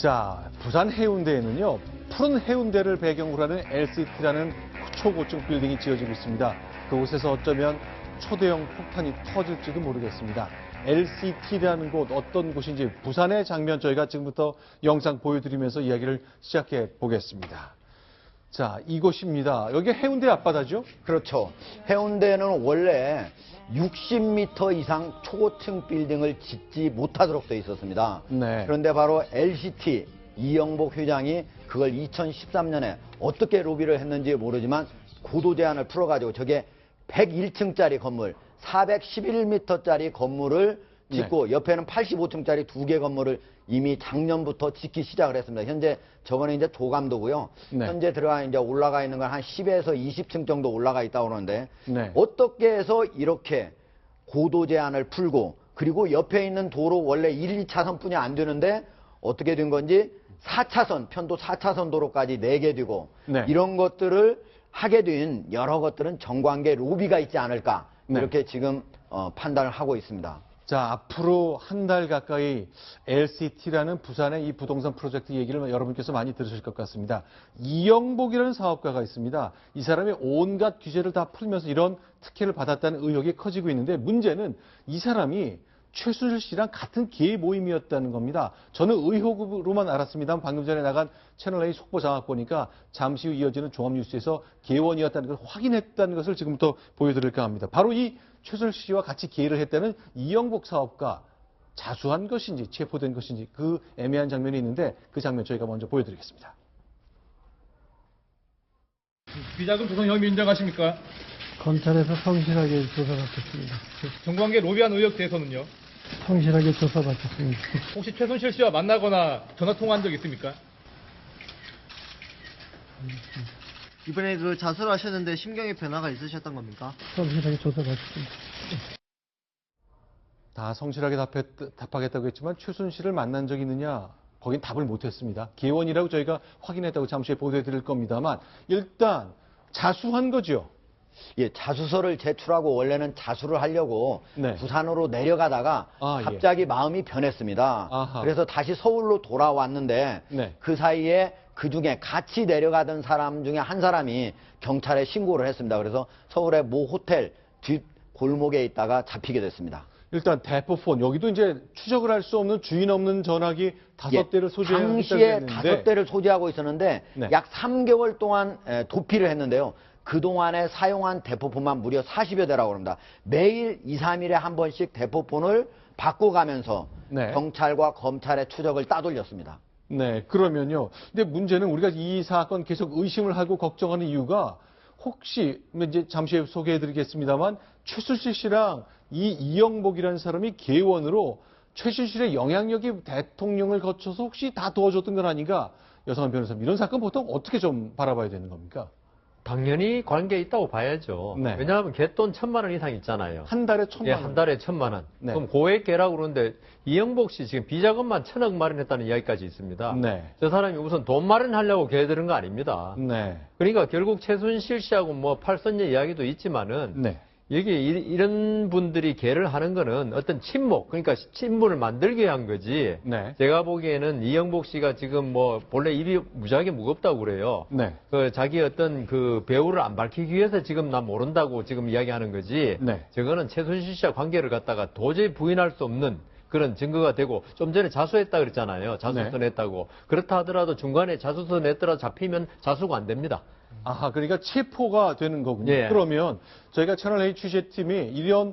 자, 부산 해운대에는요, 푸른 해운대를 배경으로 하는 LCT라는 초고층 빌딩이 지어지고 있습니다. 그곳에서 어쩌면 초대형 폭탄이 터질지도 모르겠습니다. LCT라는 곳 어떤 곳인지 부산의 장면 저희가 지금부터 영상 보여드리면서 이야기를 시작해 보겠습니다. 자, 이곳입니다. 여기 해운대 앞바다죠? 그렇죠. 해운대는 원래 60m 이상 초고층 빌딩을 짓지 못하도록 되어 있었습니다. 네. 그런데 바로 LCT 이영복 회장이 그걸 2013년에 어떻게 로비를 했는지 모르지만 고도 제한을 풀어가지고 저게 101층짜리 건물, 411m짜리 건물을 짓고 네. 옆에는 85층짜리 2개 건물을 이미 작년부터 짓기 시작을 했습니다. 현재 저거는 이제 조감도고요. 네. 현재 이제 올라가 있는 건 한 10에서 20층 정도 올라가 있다고 그러는데 네. 어떻게 해서 이렇게 고도 제한을 풀고 그리고 옆에 있는 도로 원래 1, 2차선뿐이 안 되는데 어떻게 된 건지 4차선, 편도 4차선 도로까지 내게 되고 네. 이런 것들을 하게 된 여러 것들은 정관계 로비가 있지 않을까 네. 이렇게 지금 판단을 하고 있습니다. 자, 앞으로 한 달 가까이 LCT라는 부산의 이 부동산 프로젝트 얘기를 여러분께서 많이 들으실 것 같습니다. 이영복이라는 사업가가 있습니다. 이 사람이 온갖 규제를 다 풀면서 이런 특혜를 받았다는 의혹이 커지고 있는데 문제는 이 사람이 최순실 씨랑 같은 계 모임이었다는 겁니다. 저는 의혹으로만 알았습니다만 방금 전에 나간 채널A 속보 장악 보니까 잠시 후 이어지는 종합뉴스에서 계원이었다는 걸 확인했다는 것을 지금부터 보여드릴까 합니다. 바로 이 최순실 씨와 같이 계의를 했다는 이영복 사업가 자수한 것인지 체포된 것인지 그 애매한 장면이 있는데 그 장면 저희가 먼저 보여드리겠습니다. 비자금 조성 혐의 인정하십니까? 검찰에서 성실하게 조사받겠습니다. 정관계 로비한 의혹 대해서는요? 성실하게 조사받겠습니다. 혹시 최순실 씨와 만나거나 전화 통화한 적 있습니까? 이번에 그 자수를 하셨는데 심경의 변화가 있으셨던 겁니까? 성실하게 조사받겠습니다. 다 성실하게 답하겠다고 했지만 최순실을 만난 적이 있느냐? 거긴 답을 못했습니다. 계원이라고 저희가 확인했다고 잠시 후에 보도해드릴 겁니다만 일단 자수한 거죠. 예, 자수서를 제출하고 원래는 자수를 하려고 네. 부산으로 내려가다가 갑자기 마음이 변했습니다. 아하. 그래서 다시 서울로 돌아왔는데 네. 그 사이에 그중에 같이 내려가던 사람 중에 한 사람이 경찰에 신고를 했습니다. 그래서 서울의 모 호텔 뒷 골목에 있다가 잡히게 됐습니다. 일단 대포폰 여기도 이제 추적을 할 수 없는 주인 없는 전화기 5대를 소지하고 당시에 5대를 소지하고 있었는데 네. 약 3개월 동안 도피를 했는데요. 그동안에 사용한 대포폰만 무려 40여 대라고 합니다. 매일 2, 3일에 한 번씩 대포폰을 바꿔가면서 네. 경찰과 검찰의 추적을 따돌렸습니다. 네, 그러면요. 근데 문제는 우리가 이 사건 계속 의심을 하고 걱정하는 이유가 혹시 이제 잠시 후에 소개해드리겠습니다만 최순실 씨랑 이 이영복이라는 사람이 계원으로 최순실의 영향력이 대통령을 거쳐서 혹시 다 도와줬던 건 아닌가? 여성한 변호사님, 이런 사건 보통 어떻게 좀 바라봐야 되는 겁니까? 당연히 관계 있다고 봐야죠. 네. 왜냐하면 갯돈 1,000만 원 이상 있잖아요. 한 달에 1,000만 원. 예, 한 달에 1,000만 원. 네. 그럼 고액계라고 그러는데 이영복 씨 지금 비자금만 1,000억 마련했다는 이야기까지 있습니다. 네. 저 사람이 우선 돈 마련하려고 개들은 거 아닙니다. 네. 그러니까 결국 최순실 씨하고 뭐 팔선녀 이야기도 있지만은 네. 여기 이런 분들이 개를 하는 거는 어떤 친목, 그러니까 친분을 만들게 한 거지. 네. 제가 보기에는 이영복 씨가 지금 뭐 본래 입이 무지하게 무겁다고 그래요. 네. 그 자기 어떤 그 배우를 안 밝히기 위해서 지금 나 모른다고 지금 이야기하는 거지. 네. 저거는 최순실 씨와 관계를 갖다가 도저히 부인할 수 없는 그런 증거가 되고 좀 전에 자수했다 그랬잖아요. 자수서 네. 냈다고. 그렇다 하더라도 중간에 자수서 냈더라도 잡히면 자수가 안 됩니다. 아하, 그러니까 체포가 되는 거군요. 예. 그러면 저희가 채널A 취재팀이 이런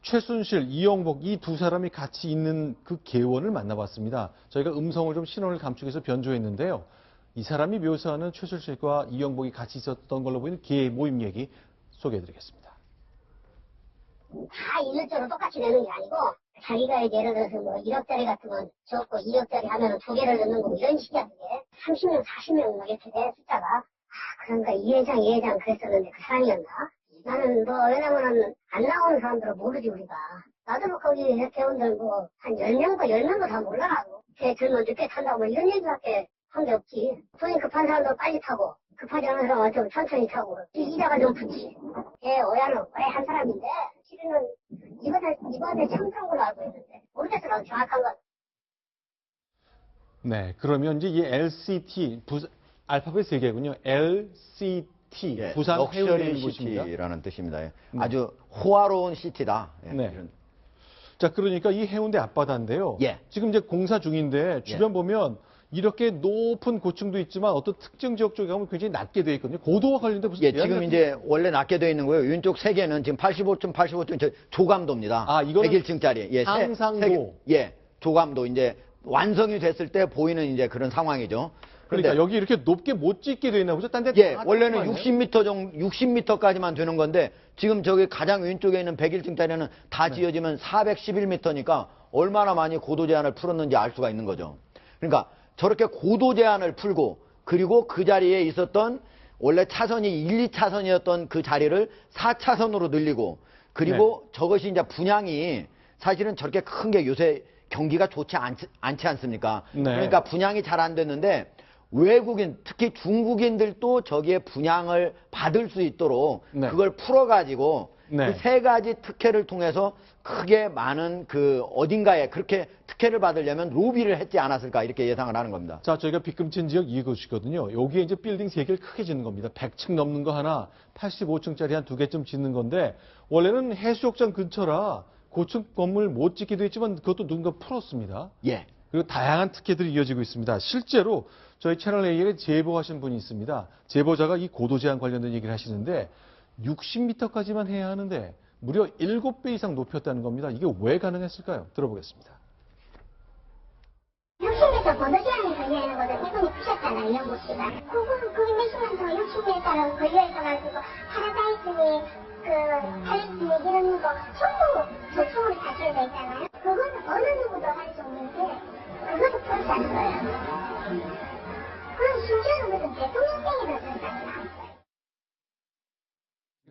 최순실, 이영복 이 두 사람이 같이 있는 그 계원을 만나봤습니다. 저희가 음성을 좀 신원을 감축해서 변조했는데요. 이 사람이 묘사하는 최순실과 이영복이 같이 있었던 걸로 보이는 계 모임 얘기 소개해드리겠습니다. 다 일률적으로 똑같이 내는 게 아니고 자기가 이제 예를 들어서 뭐 1억짜리 같은 건 적고 2억짜리 하면 2개를 넣는 거 이런 식이야 그게. 30명, 40명 막 이렇게 돼 숫자가. 그러니까 이 회장 그랬었는데 그 사람이었나? 나는 뭐 왜냐면은 안 나오는 사람들은 모르지 우리가. 나도 뭐 거기 회원들 뭐 한 10명도 다 몰라 나도. 배 젊어 늦게 탄다고 뭐 이런 얘기밖에 한 게 없지. 돈이 급한 사람도 빨리 타고 급하지 않은 사람은 좀 천천히 타고 이자가 좀 붙지. 오야는 거의 한 사람인데 실은 이번에 처음 산 걸로 알고 있는데 모르겠어 나도 정확한 건. 네, 그러면 이제 이 LCT, 알파벳 3개군요. LCT, 예, 부산 해운대 럭셔리 곳입니다. 시티라는 뜻입니다. 예. 아주 호화로운 시티다. 예, 네. 이런. 자, 그러니까 이 해운대 앞바다인데요. 예. 지금 이제 공사 중인데 주변 보면 이렇게 높은 고층도 있지만 어떤 특정 지역 쪽에 가면 굉장히 낮게 되어 있거든요. 고도와 관련된 무슨 예, 대안 지금 같은 이제 원래 낮게 되어 있는 거예요. 왼쪽 3개는 지금 85층 저 조감도입니다. 아, 이거는 101층짜리. 예, 상상도. 예, 조감도 이제 완성이 됐을 때 보이는 이제 그런 상황이죠. 그러니까 여기 이렇게 높게 못 짓게 되어 있나 보죠? 딴 데 예, 다 원래는 아니에요? 60m 정도, 60m까지만 되는 건데 지금 저기 가장 왼쪽에 있는 101층짜리는 다 네. 지어지면 411m니까 얼마나 많이 고도 제한을 풀었는지 알 수가 있는 거죠. 그러니까 저렇게 고도 제한을 풀고 그리고 그 자리에 있었던 원래 차선이 1, 2차선이었던 그 자리를 4차선으로 늘리고 그리고 저것이 이제 분양이 사실은 저렇게 큰 게 요새 경기가 좋지 않지 않습니까? 네. 그러니까 분양이 잘 안 됐는데 외국인, 특히 중국인들도 저기에 분양을 받을 수 있도록 네. 그걸 풀어가지고 네. 그 3가지 특혜를 통해서 크게 많은 그 어딘가에 그렇게 특혜를 받으려면 로비를 했지 않았을까 이렇게 예상을 하는 겁니다. 자, 저희가 빗금친 지역 이곳이거든요. 여기에 이제 빌딩 3개를 크게 짓는 겁니다. 100층 넘는 거 하나, 85층짜리 한 2개쯤 짓는 건데 원래는 해수욕장 근처라 고층 건물 못 짓기도 했지만 그것도 누군가 풀었습니다. 예. 그리고 다양한 특혜들이 이어지고 있습니다. 실제로 저희 채널 A에 제보하신 분이 있습니다. 제보자가 이 고도 제한 관련된 얘기를 하시는데 60m까지만 해야 하는데 무려 7배 이상 높였다는 겁니다. 이게 왜 가능했을까요? 들어보겠습니다. 60m 고도 제한이 걸려있는 것을 이분이 푸셨잖아요, 이영국 씨가. 그게 몇십년 동안 60m로 걸려있어가지고, 파라다이스니, 팔레스니 이런 거 전부 저축으로 다 지어져 있잖아요. 그거는 어느 누구도 할 수 없는 게, 그것도 풀었다는 거예요. 그럼 심지어는 무슨 대통령 땡이라는 생각이 나왔어요.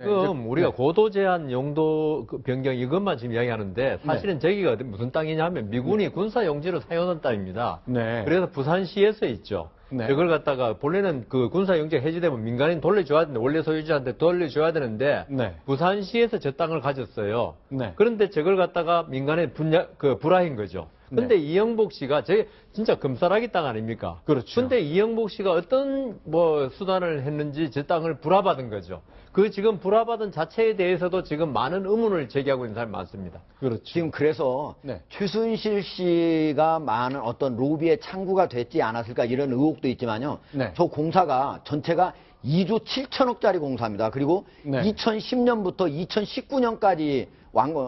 지금 우리가 고도 제한 용도 변경 이것만 지금 이야기하는데 사실은 저기가 무슨 땅이냐 하면 미군이 군사 용지로 사용하는 땅입니다. 네. 그래서 부산시에서 있죠. 네. 이걸 갖다가 본래는 그 군사 용지가 해지되면 민간인 돌려줘야 되는데 원래 소유주한테 돌려줘야 되는데 네. 부산시에서 저 땅을 가졌어요. 네. 그런데 저걸 갖다가 민간에 불화한 거죠. 근데 네. 이영복 씨가 저 진짜 금싸라기 땅 아닙니까? 그렇죠. 근데 이영복 씨가 어떤 수단을 했는지 저 땅을 불화받은 거죠. 그 지금 불화받은 자체에 대해서도 지금 많은 의문을 제기하고 있는 사람이 많습니다. 그렇죠. 지금 그래서 네. 최순실 씨가 많은 어떤 로비의 창구가 됐지 않았을까 이런 의혹도 있지만요. 네. 저 공사가 전체가 2조 7천억짜리 공사입니다. 그리고 네. 2010년부터 2019년까지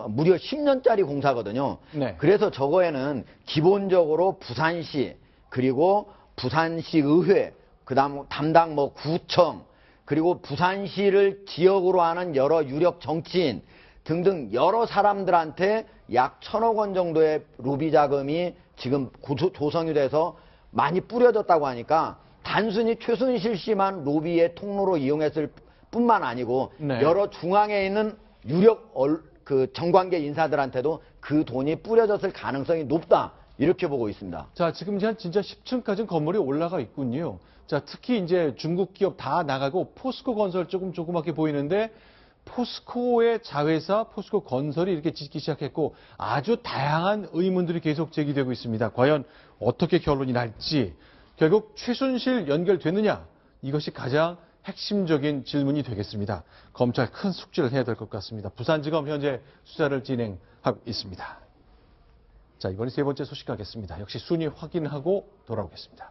무려 10년짜리 공사거든요. 네. 그래서 저거에는 기본적으로 부산시 그리고 부산시 의회 그다음 담당 구청 그리고 부산시를 지역으로 하는 여러 유력 정치인 등등 여러 사람들한테 약 1,000억 원 정도의 로비 자금이 지금 조성이 돼서 많이 뿌려졌다고 하니까 단순히 최순실 씨만 로비의 통로로 이용했을 뿐만 아니고 네. 여러 중앙에 있는 유력 정관계 인사들한테도 그 돈이 뿌려졌을 가능성이 높다. 이렇게 보고 있습니다. 자, 지금 진짜 10층까지는 건물이 올라가 있군요. 자, 특히 이제 중국 기업 다 나가고 포스코 건설 조그맣게 보이는데 포스코의 자회사 포스코 건설이 이렇게 짓기 시작했고 아주 다양한 의문들이 계속 제기되고 있습니다. 과연 어떻게 결론이 날지 결국 최순실 연결되느냐 이것이 가장 핵심적인 질문이 되겠습니다. 검찰 큰 숙제를 해야 될 것 같습니다. 부산지검 현재 수사를 진행하고 있습니다. 자, 이번에 세 번째 소식 가겠습니다. 역시 순위 확인하고 돌아오겠습니다.